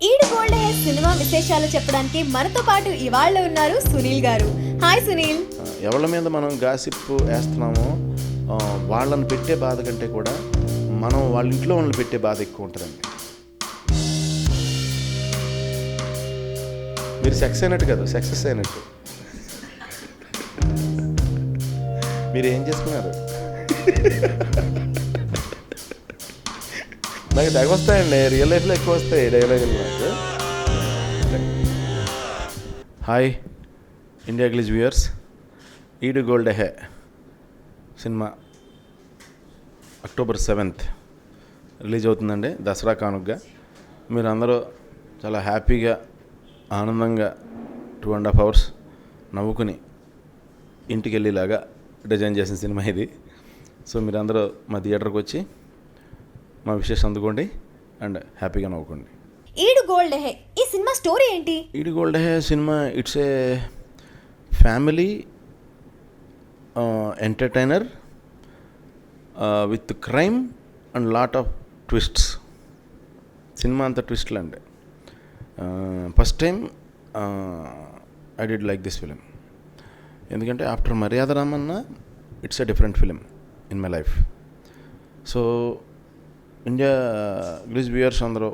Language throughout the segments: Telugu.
ఈడు గోల్డ్ హెయిర్ సినిమా విశేషాలు చెప్పడానికి మనతో పాటు ఇవాళ ఉన్నారు సునీల్ గారు. హాయ్ సునీల్. ఎవరి మీద మనం గాసిప్ వేస్తున్నామో వాళ్ళని పెట్టే బాధ కంటే కూడా మనం వాళ్ళ ఇంట్లో వాళ్ళని పెట్టే బాధ ఎక్కువ ఉంటుందండి. మీరు సెక్స్ అయినట్టు కదా, సక్సెస్ అయినట్టు. మీరు ఏం చేసుకున్నారు? నాకు తెగ వస్తాయండి, రియల్ లైఫ్లో ఎక్కువ వస్తాయి డైలాగులు నాకు. హాయ్ ఇండియా గ్లిజ్ వ్యూయర్స్, ఈడు గోల్డ్ హే సినిమా అక్టోబర్ 7th రిలీజ్ అవుతుందండి, దసరా కానుకగా. మీరు అందరూ చాలా హ్యాపీగా ఆనందంగా 2.5 hours నవ్వుకుని ఇంటికి వెళ్ళేలాగా డిజైన్ చేసిన సినిమా ఇది. సో మీరు అందరూ మా థియేటర్కి వచ్చి మా విశేషం అందుకోండి అండ్ హ్యాపీగా నవ్వుకోండి. ఈడు గోల్డ్ హే ఈ సినిమా స్టోరీ ఏంటి? ఈడు gold hey cinema it's a family entertainer with crime and lot of twists. Cinema అంతా ట్విస్ట్లు అండి. First time I did like this film, ఎందుకంటే ఆఫ్టర్ మర్యాద Ramanna it's a different film in my life. So India Glitz viewers అందరూ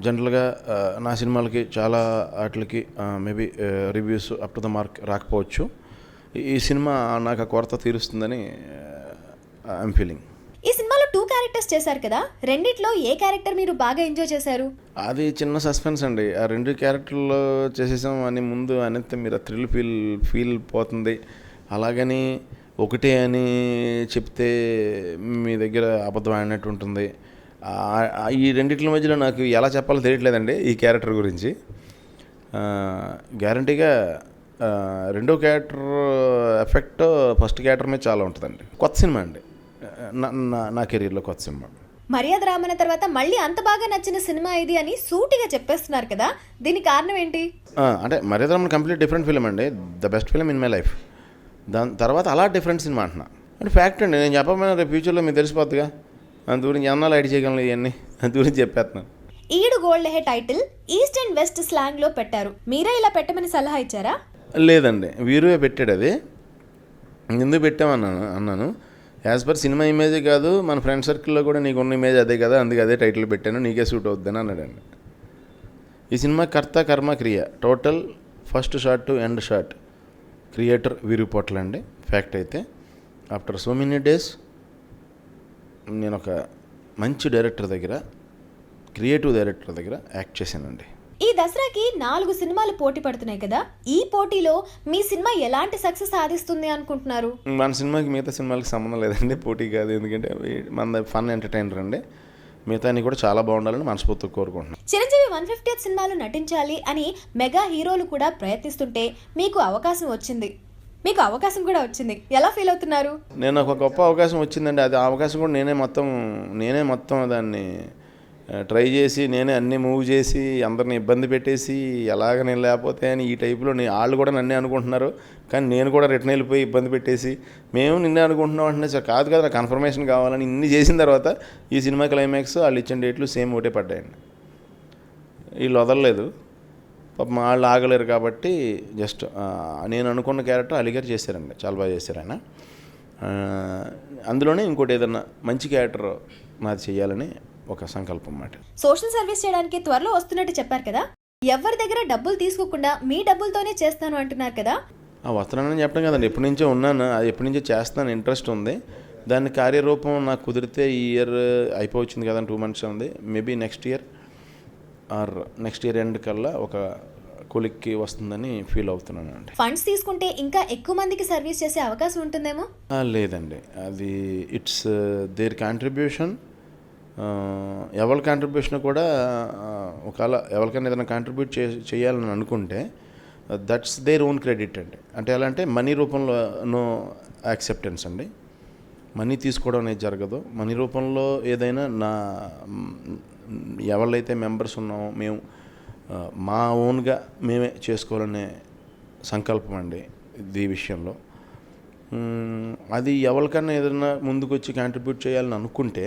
జనరల్గా నా సినిమాలకి చాలా వాటికి maybe reviews up to the mark రాకపోవచ్చు. ఈ సినిమా నాకు ఆ కొరత తీరుస్తుందని ఐఎమ్ ఫీలింగ్. ఈ సినిమాలో 2 క్యారెక్టర్స్ చేశారు కదా, రెండిట్లో ఏ క్యారెక్టర్ మీరు బాగా ఎంజాయ్ చేశారు? అది చిన్న సస్పెన్స్ అండి. ఆ 2 క్యారెక్టర్లో చేసేసాం అని ముందు అనేది మీరు థ్రిల్ ఫీల్ పోతుంది. అలాగని ఒకటే అని చెప్తే మీ దగ్గర అబద్ధం ఆడినట్టు ఉంటుంది. ఈ రెండిట్ల మధ్యలో నాకు ఎలా చెప్పాలో తెలియట్లేదండి ఈ క్యారెక్టర్ గురించి. గ్యారంటీగా రెండో క్యారెక్టర్ ఎఫెక్ట్ ఫస్ట్ క్యారెక్టర్ మీద చాలా ఉంటుందండి. కొత్త సినిమా అండి, నా కెరీర్లో కొత్త సినిమా. మర్యాద రామన్న తర్వాత మళ్ళీ అంత బాగా నచ్చిన సినిమా ఇది అని సూటిగా చెప్పేస్తున్నారు కదా, దీనికి కారణం ఏంటి? అంటే మర్యాద రామన్న కంప్లీట్ డిఫరెంట్ ఫిలిం అండి, the best film in my life. దాని తర్వాత అలా డిఫరెంట్ సినిమా అంటున్నా అంటే ఫ్యాక్ట్ అండి. నేను చెప్పకపోయినా రేపు ఫ్యూచర్లో మీకు తెలిసిపోతుందిగా, అంత గురించి అన్నాలు ఐడి చేయగలను, ఇవన్నీ అంత గురించి చెప్పేస్తున్నాను. ఈడు gold hey title east and west స్లాంగ్లో పెట్టారు, మీరే ఇలా పెట్టమని సలహా ఇచ్చారా? లేదండి, వీరువే పెట్టాడు. అది ఎందుకు పెట్టామన్నాను యాజ్ పర్ సినిమా ఇమేజే కాదు, మన ఫ్రెండ్ సర్కిల్లో కూడా నీకు ఉన్న ఇమేజ్ అదే కదా, అందుకే అదే టైటిల్ పెట్టాను, నీకే సూట్ అవుద్దని అన్నాడండి. ఈ సినిమా కర్త కర్మ క్రియ total first shot to end shot creator Veeru Potla అండి. ఫ్యాక్ట్ అయితే ఆఫ్టర్ సో మెనీ డేస్ నేను ఒక మంచి డైరెక్టర్ దగ్గర, క్రియేటివ్ డైరెక్టర్ దగ్గర యాక్ట్ చేశానండి. ఈ దసరాకి 4 సినిమాలు పోటీ పడుతున్నాయి కదా, ఈ పోటీలో మీ సినిమా ఎలాంటి సక్సెస్ సాధిస్తుంది అనుకుంటున్నారు? మన సినిమాకి మిగతా సినిమాలకి సంబంధం లేదండి, పోటీ కాదు. ఎందుకంటే మన ఫన్ ఎంటర్టైనర్ అండి, మిగతాని కూడా చాలా బాగుండాలని మనస్ఫూర్తిగా కోరుకుంటున్నాను. చిరంజీవి 150th సినిమాలో నటించాలి అని మెగా హీరోలు కూడా ప్రయత్నిస్తుంటే మీకు అవకాశం కూడా వచ్చింది, ఎలా ఫీల్ అవుతున్నారు? నేను ఒక గొప్ప అవకాశం వచ్చిందండి, అది అవకాశం కూడా నేనే మొత్తం దాన్ని ట్రై చేసి, నేనే అన్నీ మూవ్ చేసి, అందరిని ఇబ్బంది పెట్టేసి, ఎలాగ నేను లేకపోతే అని ఈ టైప్లో వాళ్ళు కూడా నన్నే అనుకుంటున్నారు. కానీ నేను కూడా రిటర్న్ వెళ్ళిపోయి ఇబ్బంది పెట్టేసి, మేము నిన్నే అనుకుంటున్నాం అంటే సార్ కాదు కదా, నాకు కన్ఫర్మేషన్ కావాలని ఇన్ని చేసిన తర్వాత ఈ సినిమా క్లైమాక్స్ వాళ్ళు ఇచ్చిన డేట్లు సేమ్ ఒకటే పడ్డాయండి. వీళ్ళు వదలలేదు పాపం, వాళ్ళు ఆగలేరు కాబట్టి జస్ట్ నేను అనుకున్న క్యారెక్టర్ అలిగారు చేశారండి, చాలా బాగా చేశారు ఆయన. అందులోనే ఇంకోటి ఏదన్నా మంచి క్యారెక్టర్ నాది చేయాలని ఒక సంకల్పం అన్నమాట. సోషల్ సర్వీస్ చేయడానికి త్వరలో వస్తున్నట్టు చెప్పారు కదా, ఎవరి దగ్గర డబ్బులు తీసుకోకుండా మీ డబ్బులతోనే చేస్తాను అంటున్నారు కదా? వస్తున్నానని చెప్పడం కదండి, ఎప్పటి నుంచో ఉన్నాను, అది ఎప్పటి నుంచో చేస్తాను, ఇంట్రెస్ట్ ఉంది. దాని కార్యరూపం నాకు కుదిరితే ఈ ఇయర్ అయిపోవచ్చింది కదా, 2 months ఉంది. మేబీ నెక్స్ట్ ఇయర్ ఎండ్ కల్లా ఒక కొలిక్కి వస్తుందని ఫీల్ అవుతున్నాను అండి. ఫండ్స్ తీసుకుంటే ఇంకా ఎక్కువ మందికి సర్వీస్ చేసే అవకాశం ఉంటుందేమో? లేదండి, అది ఇట్స్ దేర్ కాంట్రిబ్యూషన్. ఎవరి కాంట్రిబ్యూషన్ కూడా ఒకవేళ ఎవరికైనా ఏదైనా కాంట్రిబ్యూట్ చేయాలని అనుకుంటే దట్స్ దేర్ ఓన్ క్రెడిట్ అండి. అంటే ఎలా అంటే మనీ రూపంలో నో యాక్సెప్టెన్స్ అండి, మనీ తీసుకోవడం అనేది జరగదు. మనీ రూపంలో ఏదైనా ఎవరైతే మెంబర్స్ ఉన్నామో మేము మా ఓన్గా మేమే చేసుకోవాలనే సంకల్పం అండి ఈ విషయంలో. అది ఎవరికన్నా ఏదైనా ముందుకు వచ్చి కాంట్రిబ్యూట్ చేయాలని అనుకుంటే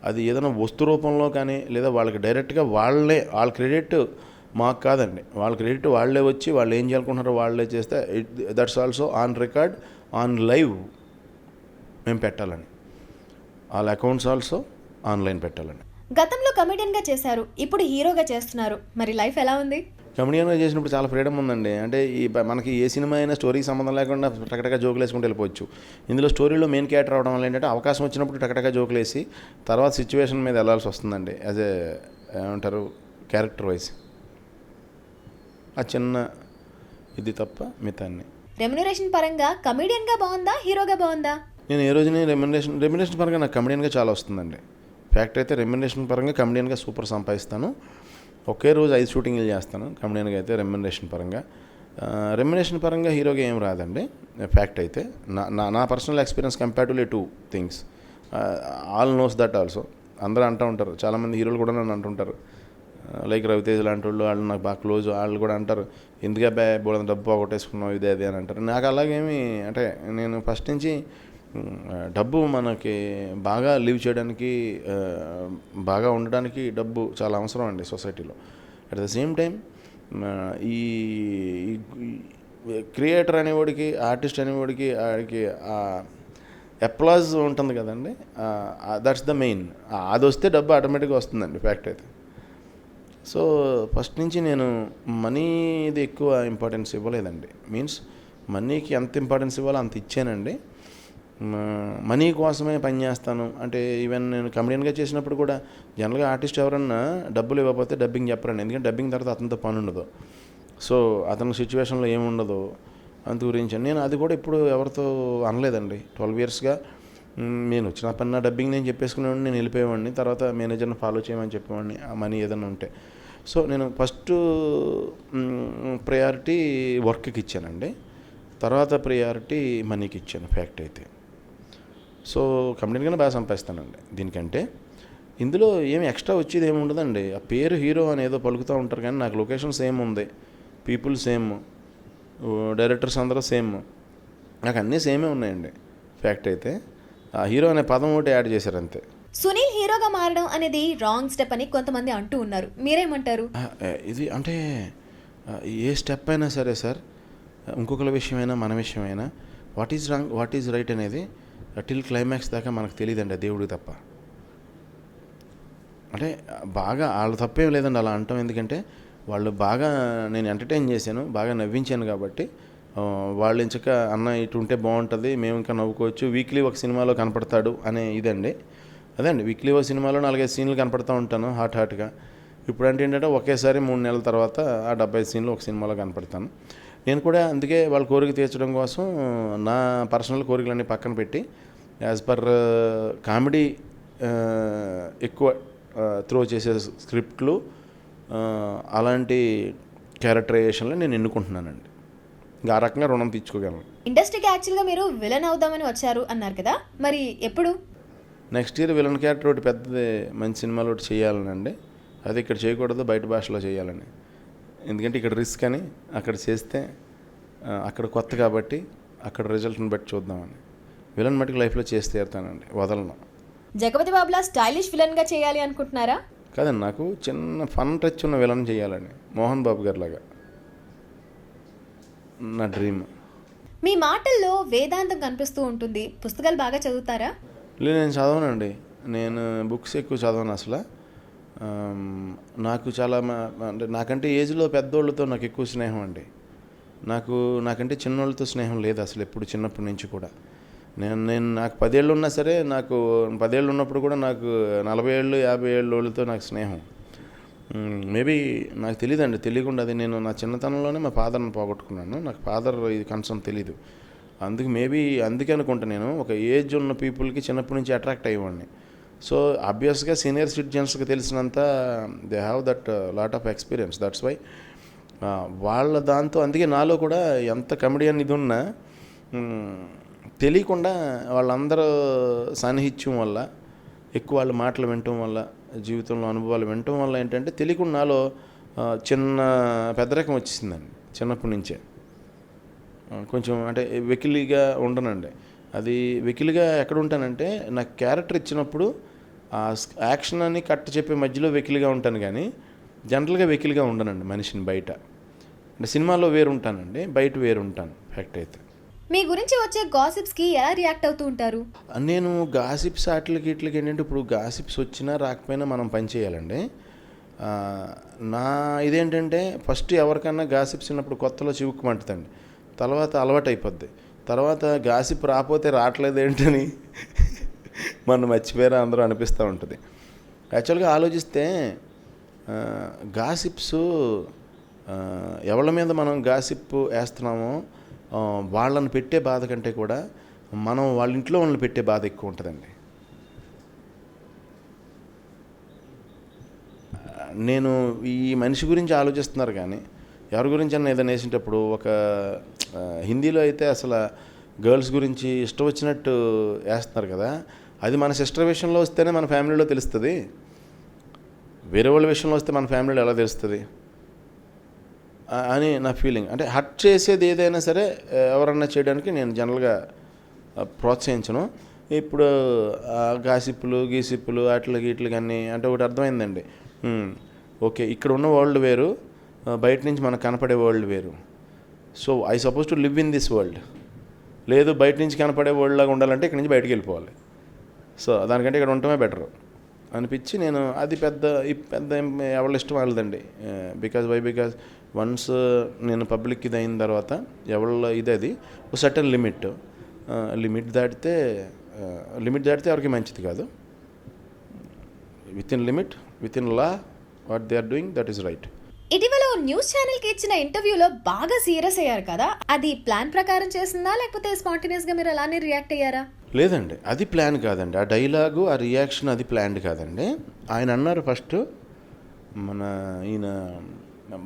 అది ఏదైనా వస్తు రూపంలో కానీ లేదా వాళ్ళకి డైరెక్ట్గా వాళ్ళ క్రెడిట్ మాకు కాదండి, వాళ్ళ క్రెడిట్ వాళ్ళే వచ్చి వాళ్ళు ఏం చేయాలనుకుంటున్నారో వాళ్ళే చేస్తే that's also on record on live మేము పెట్టాలని, వాళ్ళ అకౌంట్స్ ఆల్సో ఆన్లైన్ పెట్టాలని. గతంలో కమెడియన్గా చేశారు, ఇప్పుడు హీరోగా చేస్తున్నారు. మరి లైఫ్ ఎలా ఉంది? కమెడియన్గా చేసినప్పుడు చాలా ఫ్రీడమ్ ఉందండి. అంటే మనకి ఏ సినిమా అయినా స్టోరీకి సంబంధం లేకుండా టకటక జోకులు వేసుకుంటూ వెళ్ళిపోవచ్చు. ఇందులో స్టోరీలో మెయిన్ క్యారెక్టర్ అవడం వల్ల ఏంటంటే అవకాశం వచ్చినప్పుడు టకటక జోకులు వేసి తర్వాత సిచ్యువేషన్ మీద వెళ్ళాల్సి వస్తుందండి. యాజ్ ఏమంటారు క్యారెక్టర్ వైజ్. ఆ చిన్న ఇది తప్ప మిగతాన్ని. రెమ్యునరేషన్ పరంగా కమెడియన్గా బాగుందా, హీరోగా బాగుందా? నేను ఏ రోజుని రెమ్యునరేషన్ పరంగా నాకు కమెడియన్గా చాలా వస్తుందండి. ఫ్యాక్ట్ అయితే రెమ్యునరేషన్ పరంగా కమెడియన్గా సూపర్ సంపాదిస్తాను. ఒకే రోజు 5 షూటింగ్లు చేస్తాను కమెడియన్గా అయితే. రెమ్యునరేషన్ పరంగా హీరోగా ఏం రాదండి. ఫ్యాక్ట్ అయితే నా personal experience comparatively 2 things. All knows that also. అందరూ అంటూ ఉంటారు, చాలామంది హీరోలు కూడా నన్ను అంటుంటారు, లైక్ రవితేజ్ లాంటి వాళ్ళు నాకు బాగా క్లోజ్, వాళ్ళు కూడా అంటారు ఎందుకు అబ్బాయి బోళ్ళంత డబ్బు పోగొట్టేసుకున్నావు ఇదే అది అని అంటారు. నాకు అలాగేమి అంటే నేను ఫస్ట్ నుంచి డబ్బు మనకి బాగా లివ్ చేయడానికి, బాగా ఉండడానికి డబ్బు చాలా అవసరం అండి సొసైటీలో. అట్ ద సేమ్ టైం ఈ క్రియేటర్ అనేవాడికి, ఆర్టిస్ట్ అనేవాడికి ఆడికి అప్లాజ్ ఉంటుంది కదండి, దట్స్ ద మెయిన్. అది వస్తే డబ్బు ఆటోమేటిక్గా వస్తుందండి ఫ్యాక్ట్ అయితే. సో ఫస్ట్ నుంచి నేను మనీది ఎక్కువ ఇంపార్టెన్స్ ఇవ్వలేదండి. మీన్స్ మనీకి ఎంత ఇంపార్టెన్స్ ఇవ్వాలో అంత ఇచ్చానండి. మనీ కోసమే పని చేస్తాను అంటే ఈవెన్ నేను కమెడియన్గా చేసినప్పుడు కూడా జనరల్గా ఆర్టిస్ట్ ఎవరన్నా డబ్బులు ఇవ్వకపోతే డబ్బింగ్ చెప్పరండి. ఎందుకంటే డబ్బింగ్ తర్వాత అతనితో పని ఉండదు. సో అతని సిచ్యువేషన్లో ఏముండదు అందు గురించి నేను అది కూడా ఇప్పుడు ఎవరితో అనలేదండి. 12 ఇయర్స్గా నేను వచ్చిన పని డబ్బింగ్ నేను చెప్పేసుకునేవాడిని, నేను వెళ్ళిపోయేవాడిని. తర్వాత మేనేజర్ని ఫాలో చేయమని చెప్పేవాడిని ఆ మనీ ఏదైనా ఉంటే. సో నేను ఫస్ట్ ప్రయారిటీ వర్క్కి ఇచ్చానండి, తర్వాత ప్రయారిటీ మనీకి ఇచ్చాను ఫ్యాక్ట్ అయితే. సో కమెడియన్గానే బాగా సంపాదిస్తానండి. దీనికంటే ఇందులో ఏమి ఎక్స్ట్రా వచ్చేది ఏమి ఉండదండి. ఆ పేరు హీరో అని ఏదో పలుకుతూ ఉంటారు కానీ నాకు లొకేషన్ సేమ్ ఉంది, పీపుల్ సేమ్, డైరెక్టర్స్ అందరూ సేమ్, నాకు అన్నీ సేమే ఉన్నాయండి ఫ్యాక్ట్ అయితే. ఆ హీరో అనే పదం ఒకటి యాడ్ చేశారు అంతే. సునీల్ హీరోగా మారడం అనేది రాంగ్ స్టెప్ అని కొంతమంది అంటూ ఉన్నారు, మీరేమంటారు? ఇది అంటే ఏ స్టెప్ అయినా సరే సార్, ఇంకొకరి విషయమైనా మన విషయమైనా what is wrong what is right అనేది టిల్ క్లైమాక్స్ దాకా మనకు తెలియదండి, దేవుడికి తప్ప. అంటే బాగా వాళ్ళ తప్పేం లేదండి అలా అంటాం. ఎందుకంటే వాళ్ళు బాగా నేను ఎంటర్టైన్ చేశాను, బాగా నవ్వించాను కాబట్టి వాళ్ళు ఇంచక అన్న ఇటు ఉంటే బాగుంటుంది, మేము ఇంకా నవ్వుకోవచ్చు, వీక్లీ ఒక సినిమాలో కనపడతాడు అనే ఇదండి. అదే అండి, వీక్లీ ఒక సినిమాలో 4-5 సీన్లు కనపడుతూ ఉంటాను హాట్గా. ఇప్పుడు అంటే ఏంటంటే ఒకేసారి 3 నెలల తర్వాత ఆ 75 సీన్లు ఒక సినిమాలో కనపడతాను. నేను కూడా అందుకే వాళ్ళ కోరిక తీర్చడం కోసం నా పర్సనల్ కోరికలన్నీ పక్కన పెట్టి యాజ్ పర్ కామెడీ ఎక్కువ త్రో చేసే స్క్రిప్ట్లు అలాంటి క్యారెక్టరైజేషన్లో నేను ఎన్నుకుంటున్నానండి. ఇంకా ఆ రకంగా రుణం తీర్చుకోగలను. ఇండస్ట్రీకి యాక్చువల్గా మీరు విలన్ అవుదామని వచ్చారు అన్నారు కదా, మరి ఎప్పుడు? నెక్స్ట్ ఇయర్ విలన్ క్యారెక్టర్ ఒకటి పెద్దది మంచి సినిమాలో ఒకటి చేయాలనండి. అది ఇక్కడ చేయకూడదు, బయట భాషలో చేయాలని. ఎందుకంటే ఇక్కడ రిస్క్ అని, అక్కడ చేస్తే అక్కడ కొత్త కాబట్టి అక్కడ రిజల్ట్ని బట్టి చూద్దామని. విలన్ మటుకు లైఫ్లో చేసి తీరుతానండి, వదలను. జగపతి బాబులా స్టైలిష్ విలన్గా చేయాలి అనుకుంటున్నారా? కాదండి, నాకు చిన్న ఫన్ టచ్ ఉన్న విలన్ చేయాలని, మోహన్ బాబు గారి లాగా నా డ్రీమ్. మీ మాటల్లో వేదాంతం కనిపిస్తూ ఉంటుంది, పుస్తకాలు బాగా చదువుతారా? లేదు, నేను చదవనండి. నేను బుక్స్ ఎక్కువ చదవను అసలు. నాకు చాలా అంటే నాకంటే ఏజ్లో పెద్దోళ్ళతో నాకు ఎక్కువ స్నేహం అండి. నాకంటే చిన్నోళ్ళతో స్నేహం లేదు అసలు ఎప్పుడు, చిన్నప్పటి నుంచి కూడా. నాకు 10 ఏళ్ళు ఉన్నా సరే, నాకు 10 ఏళ్ళు ఉన్నప్పుడు కూడా నాకు 40 ఏళ్ళు 50 ఏళ్ళ వాళ్ళతో నాకు స్నేహం. మేబీ నాకు తెలియదండి, తెలియకుండా అది నేను నా చిన్నతనంలోనే మా ఫాదర్ని పోగొట్టుకున్నాను. నాకు ఫాదర్ ఇది కన్సర్న్ తెలీదు. అందుకే అనుకుంటా నేను ఒక ఏజ్ ఉన్న పీపుల్కి చిన్నప్పటి నుంచి అట్రాక్ట్ అయ్యేవాడిని. సో ఆబ్వియస్గా సీనియర్ సిటిజన్స్కి తెలిసినంత they have that lot of experience. That's why వాళ్ళ దాంతో అందుకే నాలో కూడా ఎంత కమెడియన్ ఇది ఉన్నా తెలియకుండా వాళ్ళందరూ సాన్నిహిత్యం వల్ల, ఎక్కువ వాళ్ళ మాటలు వినటం వల్ల, జీవితంలో అనుభవాలు వినటం వల్ల ఏంటంటే తెలియకుండా నాలో చిన్న పెద్దరకం వచ్చేసిందండి చిన్నప్పటి నుంచే. కొంచెం అంటే వెకిలిగా ఉండనండి. అది వెకిలిగా ఎక్కడ ఉంటానంటే నాకు క్యారెక్టర్ ఇచ్చినప్పుడు యాక్షన్ అని కట్ట చెప్పే మధ్యలో వెకిలిగా ఉంటాను, కానీ జనరల్గా వెకిలిగా ఉండనండి మనిషిని బయట. అంటే సినిమాలో వేరు ఉంటానండి, బయట వేరు ఉంటాను ఫ్యాక్ట్ అయితే. మీ గురించి వచ్చే గాసిప్స్కి ఎలా రియాక్ట్ అవుతూ ఉంటారు? నేను గాసిప్స్ వాటికి వీటికి ఏంటంటే, ఇప్పుడు గాసిప్స్ వచ్చినా రాకపోయినా మనం పని చేయాలండి. నా ఇదేంటంటే, ఫస్ట్ ఎవరికన్నా గాసిప్స్ ఉన్నప్పుడు కొత్తలో చివుక్కుమంటుందండి, తర్వాత అలవాటు అయిపోద్ది, తర్వాత గాసిప్ రాకపోతే రావట్లేదు ఏంటని మనం మర్చిపోయారా అందరూ అనిపిస్తూ ఉంటుంది. యాక్చువల్గా ఆలోచిస్తే గాసిప్స్ ఎవరి మీద మనం గాసిప్ వేస్తున్నామో వాళ్ళని పెట్టే బాధ కంటే కూడా మనం వాళ్ళ ఇంట్లో వాళ్ళని పెట్టే బాధ ఎక్కువ ఉంటుందండి. నేను ఈ మనిషి గురించి ఆలోచిస్తున్నారు, కానీ ఎవరి గురించి అన్న ఏదైనా వేసేటప్పుడు ఒక హిందీలో అయితే అసలు గర్ల్స్ గురించి ఇష్టం వచ్చినట్టు వేస్తున్నారు కదా, అది మన సిస్టర్ విషయంలో వస్తేనే మన ఫ్యామిలీలో తెలుస్తుంది, వేరే వాళ్ళ విషయంలో వస్తే మన ఫ్యామిలీలో ఎలా తెలుస్తుంది అని నా ఫీలింగ్. అంటే హర్ట్ చేసేది ఏదైనా సరే ఎవరన్నా చేయడానికి నేను జనరల్గా ప్రోత్సహించను. ఇప్పుడు గాసిప్పులు గీసిప్పులు అట్లకి ఇట్లకి అన్నీ అంటే ఒకటి అర్థమైందండి. ఓకే, ఇక్కడ ఉన్న వరల్డ్ వేరు, బయట నుంచి మనకు కనపడే వరల్డ్ వేరు. So I suppose to live in this world. లేదు, బయట నుంచి కనపడే వరల్డ్ లాగా ఉండాలంటే ఇక్కడ నుంచి బయటకు వెళ్ళిపోవాలి. సో దానికంటే ఇక్కడ ఉండటమే బెటర్ అనిపించి నేను అది పెద్ద ఎవరి ఇష్టం వాళ్ళదండి. బికాజ్ వన్స్ నేను పబ్లిక్ ఇది అయిన తర్వాత ఎవరి ఇది అది ఒక సర్టన్ లిమిట్ దాటితే ఎవరికి మంచిది కాదు. Within law what they are doing that is right. ఇటీవల న్యూస్ ఛానల్కి ఇచ్చిన ఇంటర్వ్యూలో బాగా సీరియస్ అయ్యారు కదా, అది ప్లాన్ ప్రకారం చేసిందా లేకపోతే స్పాంటేనియస్గా మీరు అలానే రియాక్ట్ అయ్యారా? లేదండి, అది ప్లాన్ కాదండి. ఆ డైలాగు ఆ రియాక్షన్ అది ప్లాన్డ్ కాదండి. ఆయన అన్నారు ఫస్ట్, మన ఈయన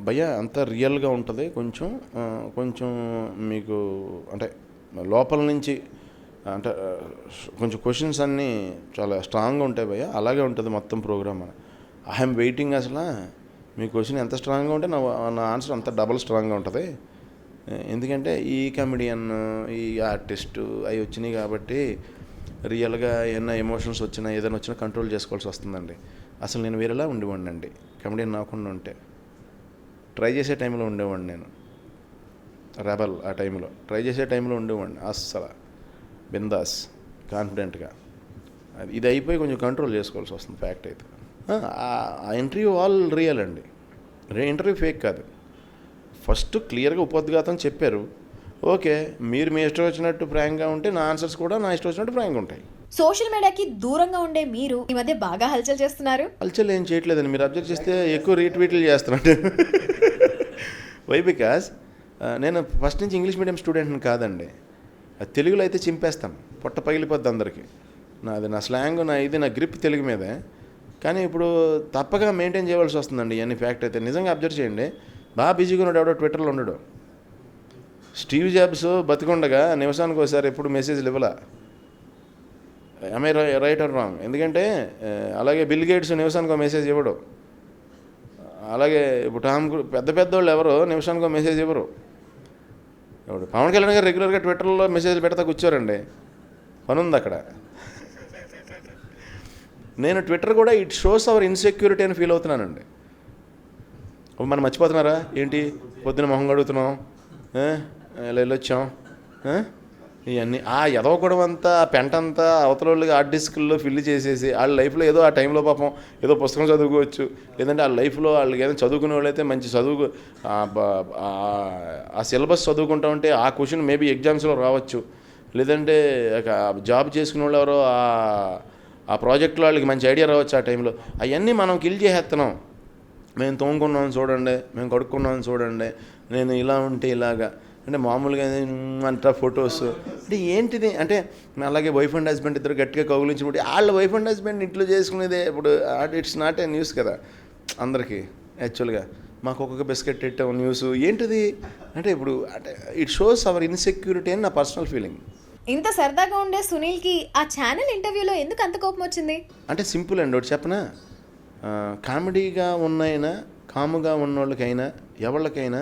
భయ్య అంతా రియల్గా ఉంటుంది, కొంచెం మీకు అంటే లోపల నుంచి అంటే కొంచెం క్వశ్చన్స్ అన్నీ చాలా స్ట్రాంగ్గా ఉంటాయి భయ్య, అలాగే ఉంటుంది మొత్తం ప్రోగ్రామ్. ఐఎమ్ వెయిటింగ్, అసలు మీ క్వశ్చన్ ఎంత స్ట్రాంగ్గా ఉంటే నా ఆన్సర్ అంత డబల్ స్ట్రాంగ్గా ఉంటుంది. ఎందుకంటే ఈ కమెడియన్ ఈ ఆర్టిస్టు అవి వచ్చినాయి కాబట్టి రియల్గా ఏమైనా ఎమోషన్స్ వచ్చినా ఏదైనా వచ్చినా కంట్రోల్ చేసుకోవాల్సి వస్తుందండి. అసలు నేను వేరేలా ఉండేవాడిని అండి, కమెడియన్ నాకుండా ఉంటే. ట్రై చేసే టైంలో ఉండేవాడిని నేను, రెబల్ ఆ టైంలో ట్రై చేసే టైంలో ఉండేవాడిని అస్సలు బిందాస్ కాన్ఫిడెంట్గా. ఇది అయిపోయి కొంచెం కంట్రోల్ చేసుకోవాల్సి వస్తుంది ఫ్యాక్ట్ అయితే. ఆ ఇంటర్వ్యూ ఆల్ రియల్ అండి, ఇంటర్వ్యూ ఫేక్ కాదు. ఫస్ట్ క్లియర్గా ఉపోద్ఘాతం చెప్పారు, ఓకే మీరు మీ ఇష్టం వచ్చినట్టు ఫ్రాంక్గా ఉంటే నా ఆన్సర్స్ కూడా నా ఇష్టం వచ్చినట్టు ఫ్రాంక్గా ఉంటాయి. సోషల్ మీడియాకి దూరంగా ఉండే మీరు ఈ మధ్య బాగా హల్చల్ చేస్తున్నారు. హల్చల్ ఏం చేయట్లేదండి, మీరు అబ్జర్వ్ చేస్తే ఎక్కువ రీట్వీట్లు చేస్తున్నట్టు. వై బికాస్ నేను ఫస్ట్ నుంచి ఇంగ్లీష్ మీడియం స్టూడెంట్ని కాదండి. తెలుగులో అయితే చింపేస్తాను, పొట్ట పగిలిపోద్ది అందరికీ. నా స్లాంగ్ నా గ్రిప్ తెలుగు మీదే. కానీ ఇప్పుడు తప్పగా మెయింటైన్ చేయవలసి వస్తుందండి ఇవన్నీ ఫ్యాక్ట్ అయితే. నిజంగా అబ్జర్వ్ చేయండి, బాగా బిజీగా ఉన్నాడు ఎవడో ట్విట్టర్లో ఉండడు. స్టీవ్ జాబ్స్ బతికుండగా నిమిషానికి ఒకసారి ఎప్పుడు మెసేజ్లు ఇవ్వాల. I right are wrong? ఎందుకంటే అలాగే బిల్ గేట్స్ నిమిషానికి ఒక మెసేజ్ ఇవ్వడు. అలాగే ఇప్పుడు పెద్ద వాళ్ళు ఎవరు నిమిషానికి ఒక మెసేజ్ ఇవ్వరు. ఇప్పుడు పవన్ కళ్యాణ్ గారు రెగ్యులర్గా ట్విట్టర్లో మెసేజ్లు పెడతా కూర్చోరండి, పని ఉంది అక్కడ. నేను ట్విట్టర్ కూడా ఇట్ షోస్ అవర్ ఇన్సెక్యూరిటీ అని ఫీల్ అవుతున్నానండి. మనం మర్చిపోతున్నారా ఏంటి, పొద్దున మొహం కడుగుతున్నాం, ఇలా వెళ్ళొచ్చాం, ఇవన్నీ ఆ ఎదవకూడదు అంతా పెంట అంతా అవతల వాళ్ళకి హార్డ్ డిస్క్లో ఫిల్ చేసేసి వాళ్ళ లైఫ్లో ఏదో ఆ టైంలో పాపం ఏదో పుస్తకం చదువుకోవచ్చు, లేదంటే వాళ్ళ లైఫ్లో వాళ్ళకి ఏదైనా చదువుకునే వాళ్ళైతే మంచి చదువు ఆ సిలబస్ చదువుకుంటా ఉంటే ఆ క్వశ్చన్ మేబీ ఎగ్జామ్స్లో రావచ్చు, లేదంటే జాబ్ చేసుకునే వాళ్ళు ఎవరో ఆ ప్రాజెక్ట్లో వాళ్ళకి మంచి ఐడియా రావచ్చు ఆ టైంలో. అవన్నీ మనం కిల్ చేసేస్తున్నాం. మేము తోముకున్నామని చూడండి, మేము కడుక్కున్నామని చూడండి, నేను ఇలా ఉంటే ఇలాగా అంటే మామూలుగా అంతా ఫొటోస్ అంటే ఏంటిది అంటే అలాగే వైఫ్ అండ్ హస్బెండ్ ఇద్దరు గట్టిగా కౌగులించుకుంటే వాళ్ళ వైఫ్ అండ్ హస్బెండ్ ఇంట్లో చేసుకునేదే ఇప్పుడు ఇట్స్ నాట్ ఏ న్యూస్ కదా అందరికీ. యాక్చువల్గా మాకు ఒక్కొక్క బిస్కెట్ పెట్టాం న్యూస్ ఏంటిది అంటే ఇప్పుడు అంటే ఇట్ షోస్ అవర్ ఇన్సెక్యూరిటీ అని నా పర్సనల్ ఫీలింగ్. ఇంత సరదాగా ఉండే సునీల్కి ఆ ఛానల్ ఇంటర్వ్యూలో ఎందుకు అంత కోపం వచ్చింది? అంటే సింపుల్ అండి, ఒకటి చెప్పనా, కామెడీగా ఉన్నైనా కాముగా ఉన్నోళ్ళకైనా ఎవరికైనా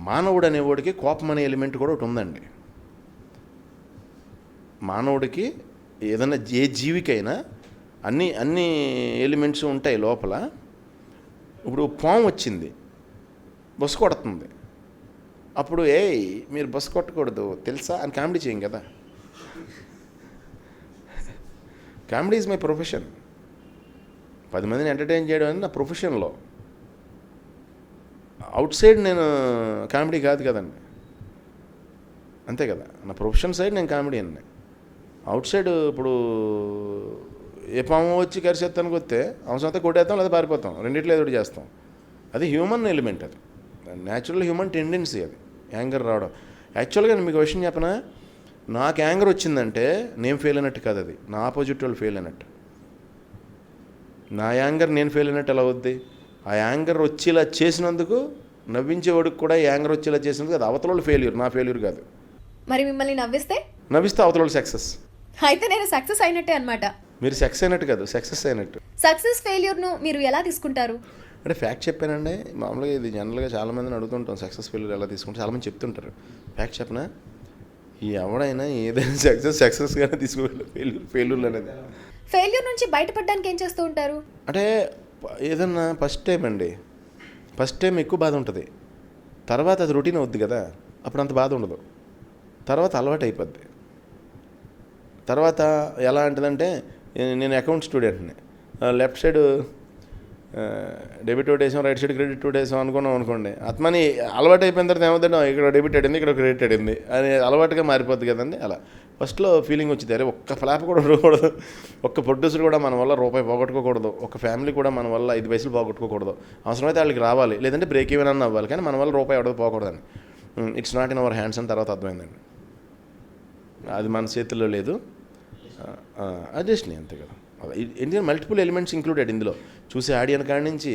మానవుడు అనేవాడికి కోపం అనే ఎలిమెంట్ కూడా ఒకటి ఉందండి. మానవుడికి ఏదైనా ఏ జీవికైనా అన్ని ఎలిమెంట్స్ ఉంటాయి లోపల. ఇప్పుడు పాము వచ్చింది, బస్సు కొడుతుంది, అప్పుడు మీరు బస్సు కొట్టకూడదు తెలుసా అని కామెడీ చేయం కదా. Comedy is my profession. 10 మందిని ఎంటర్టైన్ చేయడం అనేది నా ప్రొఫెషన్లో. అవుట్ సైడ్ నేను కామెడీ కాదు కదండి, అంతే కదా. నా ప్రొఫెషన్ సైడ్ నేను కామెడీ అండి. అవుట్ సైడ్ ఇప్పుడు ఏ పాము వచ్చి కరిసేస్తానికి వస్తే అవసరంతో కొట్టేస్తాం లేదా పారిపోతాం, రెండిట్లో ఏదో చేస్తాం. అది హ్యూమన్ ఎలిమెంట్, అది న్యాచురల్ హ్యూమన్ టెండెన్సీ, అది యాంగర్ రావడం. యాక్చువల్గా నేను మీకు విషయం చెప్పనా, నాకు యాంగర్ వచ్చిందంటే నేను ఫెయిల్ అయినట్టు కాదు, అది నా ఆపోజిట్ వాళ్ళు ఫెయిల్ అయినట్టు. నా యాంగర్ నేను ఫెయిల్ అయినట్టు ఎలా అవుద్ది? ఆ యాంగర్ వచ్చేలా చేసినందుకు, నవ్వించేవాడికి కూడా యాంగర్ వచ్చేలా చేసినందుకు అది అవతల వాళ్ళు ఫెయిల్యూర్, నా ఫెయిల్యూర్ కాదు. మరి మిమ్మల్ని నవ్విస్తే అవతల వాళ్ళు సక్సెస్. అయితే నేను సక్సెస్ అయినట్టే అనమాట. మీరు సక్సెస్ అయినట్టు కాదు, సక్సెస్ అయినట్టు. సక్సెస్ ఫెయిల్యూర్ను మీరు ఎలా తీసుకుంటారు? అంటే ఫ్యాక్ట్ చెప్పానండి. మామూలుగా ఇది జనరల్గా చాలామందిని అడుగుతుంటాం, సక్సెస్ ఫెయిల్యూర్ ఎలా తీసుకుంటారు, చాలామంది చెప్తుంటారు. ఫ్యాక్ట్ చెప్పనా, ఈ ఎవడైనా ఏదైనా సక్సెస్గానే తీసుకోవాలి, ఫెయిల్యూర్ అనేది. ఫెయిల్యూర్ నుంచి బయటపడడానికి ఏం చేస్తూ ఉంటారు? అంటే ఏదన్నా ఫస్ట్ టైం ఎక్కువ బాధ ఉంటుంది, తర్వాత అది రొటీన్ అవుద్ది కదా, అప్పుడు అంత బాధ ఉండదు, తర్వాత అలవాటు అయిపోద్ది. తర్వాత ఎలా అంటుందంటే, నేను అకౌంట్ స్టూడెంట్ని, లెఫ్ట్ సైడ్ డెబిట్ ఒకటి వేసాం, రైట్ సైడ్ క్రెడిట్ ఒకటి వేసాం అనుకున్నాం అనుకోండి, ఆత్మని అలవాటు అయిపోయిన తర్వాత ఏమవుతుందో ఇక్కడ డెబిట్ అడింది, ఇక్కడ క్రెడిట్ అడింది అని అలవాటుగా మారిపోద్ది కదండి. అలా ఫస్ట్లో ఫీలింగ్ వచ్చింది, అరే ఒక్క ఫ్లాప్ కూడా ఉండకూడదు, ఒక్క ప్రొడ్యూసర్ కూడా మన వల్ల రూపాయి పోగొట్టుకోకూడదు, ఒక ఫ్యామిలీ కూడా మన వల్ల 5 పైసలు పోగొట్టుకోకూడదు, అవసరమైతే వాళ్ళకి రావాలి, లేదంటే బ్రేక్ ఈవెన్ అన్న అవ్వాలి, కానీ మన వల్ల రూపాయి ఎవడో పోకూడదని. It's not in our hands అని తర్వాత అర్థమైందండి. అది మన చేతుల్లో లేదు, అడ్జస్ట్ని అంతే కదా. ఎందుకంటే మల్టిపుల్ ఎలిమెంట్స్ ఇంక్లూడెడ్ ఇందులో. చూసే ఆడియన్ కాడి నుంచి,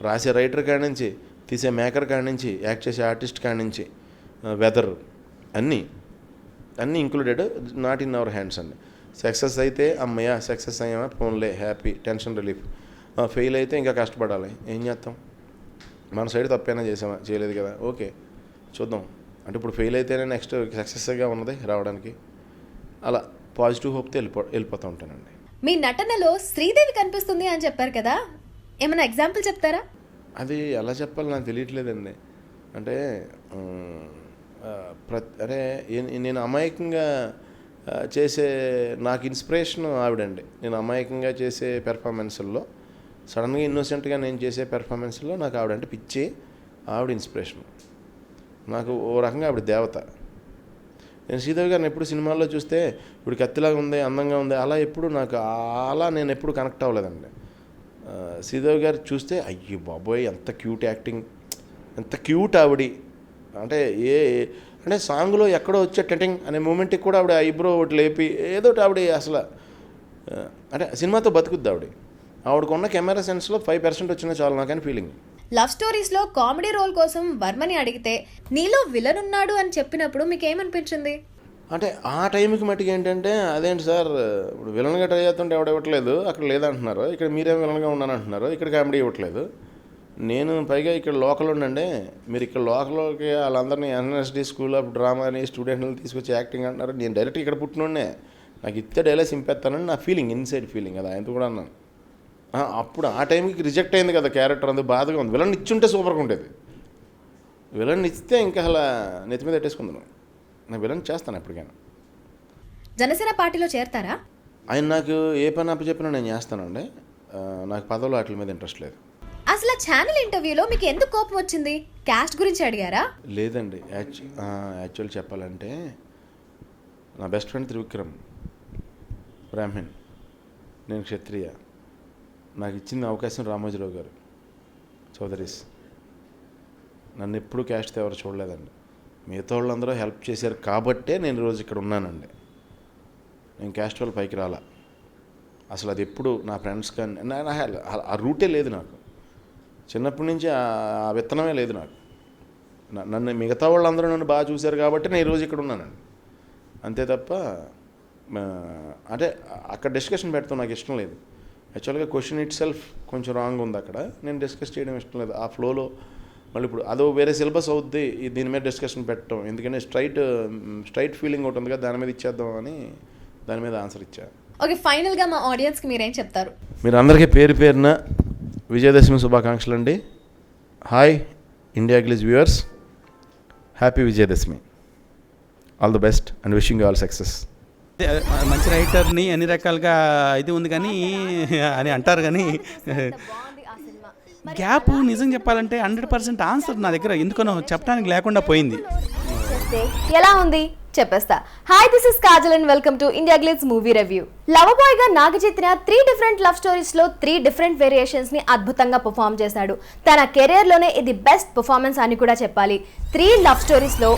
రాసే రైటర్ కాడి నుంచి, తీసే మేకర్ కాడి నుంచి, యాక్ట్ చేసే ఆర్టిస్ట్ కాడి నుంచి, వెదర్ అన్నీ included, not in our hands అండి. సక్సెస్ అయితే అమ్మయ్య సక్సెస్ అయ్యామా, ఫోన్లే, హ్యాపీ, టెన్షన్ రిలీఫ్. ఫెయిల్ అయితే ఇంకా కష్టపడాలి, ఏం చేస్తాం, మన సైడ్ తప్పైనా చేసామా, చేయలేదు కదా, ఓకే చూద్దాం. అంటే ఇప్పుడు ఫెయిల్ అయితేనే నెక్స్ట్ సక్సెస్గా ఉన్నది రావడానికి. అలా పాజిటివ్ హోప్తో వెళ్ళిపోతూ ఉంటానండి. మీ నటనలో శ్రీదేవి కనిపిస్తుంది అని చెప్పారు కదా, ఏమైనా ఎగ్జాంపుల్ చెప్తారా? అది ఎలా చెప్పాలి నాకు తెలియట్లేదండి. అంటే అరే నేను అమాయకంగా చేసే, నాకు ఇన్స్పిరేషన్ ఆవిడండి. నేను అమాయకంగా చేసే పెర్ఫార్మెన్స్ల్లో, సడన్గా ఇన్నోసెంట్గా నేను చేసే పెర్ఫార్మెన్స్లో నాకు ఆవిడంటే పిచ్చి, ఆవిడ ఇన్స్పిరేషన్. నాకు ఓ రకంగా ఆవిడ దేవత. నేను శ్రీదేవి గారిని ఎప్పుడు సినిమాల్లో చూస్తే ఇప్పుడు కత్తిలాగా ఉంది, అందంగా ఉంది, అలా ఎప్పుడు నాకు నేను ఎప్పుడు కనెక్ట్ అవ్వలేదండి. శ్రీదేవి గారు చూస్తే అయ్యో బాబోయ్ ఎంత క్యూట్ యాక్టింగ్, ఎంత క్యూట్ ఆవిడ. అంటే అంటే సాంగ్లో ఎక్కడో వచ్చే టెంటింగ్ అనే మూమెంట్కి కూడా ఆవిడ ఐబ్రో ఒకటి లేపి ఏదో ఆవిడ అసలు అంటే సినిమాతో బతుకుద్ది ఆవిడకు ఉన్న కెమెరా సెన్స్లో 5% వచ్చినా చాలు నాకని ఫీలింగ్. లవ్ స్టోరీస్లో కామెడీ రోల్ కోసం వర్మని అడిగితే నీలో విలన్ ఉన్నాడు అని చెప్పినప్పుడు మీకు ఏమనిపించింది? అంటే ఆ టైంకి మట్టుకు ఏంటంటే, అదేంటి సార్ ఇప్పుడు విలన్గా ట్రై చేస్తుంటే ఎవడ ఇవ్వట్లేదు, అక్కడ లేదంటున్నారు, ఇక్కడ మీరేం విలన్గా ఉన్నానంటున్నారు, ఇక్కడ కామెడీ ఇవ్వట్లేదు. నేను పైగా ఇక్కడ లోకల్ ఉండండి, మీరు ఇక్కడ లోకల్కి వాళ్ళందరినీ ఎన్ఎస్డి స్కూల్ ఆఫ్ డ్రామా అని స్టూడెంట్ని తీసుకొచ్చి యాక్టింగ్ అంటున్నారు. నేను డైరెక్ట్ ఇక్కడ పుట్టినోడే, నాకు ఇస్తే డైలాగ్స్ సింపేస్తానని నా ఫీలింగ్, ఇన్సైడ్ ఫీలింగ్. అది ఆయనతో కూడా అన్నాను. అప్పుడు ఆ టైంకి రిజెక్ట్ అయింది కదా క్యారెక్టర్, అందుకు బాధగా ఉంది. విలన్ ఇచ్చుంటే సూపర్గా ఉండేది, విలన్ ఇస్తే ఇంకా అలా నెత్తి మీద పెట్టేసుకుందాను. నేను విలన్ చేస్తాను ఎప్పటికైనా. జనసేన పార్టీలో చేరతారా? ఆయన నాకు ఏ పని అప్పచెప్పినా నేను చేస్తానండి. నాకు పదవులు వాటి మీద ఇంట్రెస్ట్ లేదు. అసలు ఛానల్ ఇంటర్వ్యూలో మీకు ఎందుకు కోపం వచ్చింది? క్యాస్ట్ గురించి అడిగారా? లేదండి, యాక్చువల్ చెప్పాలంటే నా బెస్ట్ ఫ్రెండ్ త్రివిక్రమ్ బ్రాహ్మణ్, నేను క్షత్రియ. నాకు ఇచ్చిన అవకాశం రామోజీరావు గారు చౌదరీస్. నన్ను ఎప్పుడూ క్యాస్ట్ ఎవరు చూడలేదండి. మిగతా వాళ్ళందరూ హెల్ప్ చేశారు కాబట్టే నేను ఈరోజు ఇక్కడ ఉన్నానండి. నేను క్యాస్ట్ వాళ్ళు పైకి రాలా అసలు. అది ఎప్పుడు నా ఫ్రెండ్స్ కానీ ఆ రూటే లేదు నాకు, చిన్నప్పటి నుంచి ఆ విత్తనమే లేదు నాకు. నన్ను మిగతా వాళ్ళందరూ నన్ను బాగా చూశారు కాబట్టి నేను ఈరోజు ఇక్కడ ఉన్నానండి, అంతే తప్ప అంటే అక్కడ డిస్కషన్ పెడతాం నాకు ఇష్టం లేదు. యాక్చువల్గా క్వశ్చన్ ఇట్ సెల్ఫ్ కొంచెం రాంగ్ ఉంది అక్కడ, నేను డిస్కస్ చేయడం ఇష్టం లేదు ఆ ఫ్లోలో. మళ్ళీ ఇప్పుడు అదో వేరే సిలబస్ అవుద్ది, దీని మీద డిస్కషన్ పెట్టడం ఎందుకంటే స్ట్రైట్ ఫీలింగ్ ఒకటి ఉంది కదా, దాని మీద ఇచ్చేద్దాం అని దాని మీద ఆన్సర్ ఇచ్చా. ఓకే, ఫైనల్గా మా ఆడియన్స్కి మీరేం చెప్తారు? మీరు అందరికీ పేరు పేరున విజయదశమి శుభాకాంక్షలు అండి. Hi India Glitz viewers, happy Vijayadashami. All the best and wishing you all success. మంచి రైటర్ని అన్ని రకాలుగా ఇది ఉంది కానీ అని అంటారు కానీ గ్యాప్ నిజం చెప్పాలంటే 100% ఆన్సర్ నా దగ్గర ఎందుకనో చెప్పడానికి లేకుండా పోయింది. ఎలా ఉంది చెప్పేస్తా. Hi, this is Kajal and welcome to India glitz movie review. Love boy గా నాగచైతన్య 3 డిఫరెంట్ లవ్ స్టోరీస్ లో 3 డిఫరెంట్ వేరియేషన్స్ ని అద్భుతంగా పర్ఫామ్ చేశాడు. తన కెరీర్ లోనే ఇది బెస్ట్ పర్ఫార్మెన్స్ అని కూడా చెప్పాలి. 3 లవ్ స్టోరీస్ లో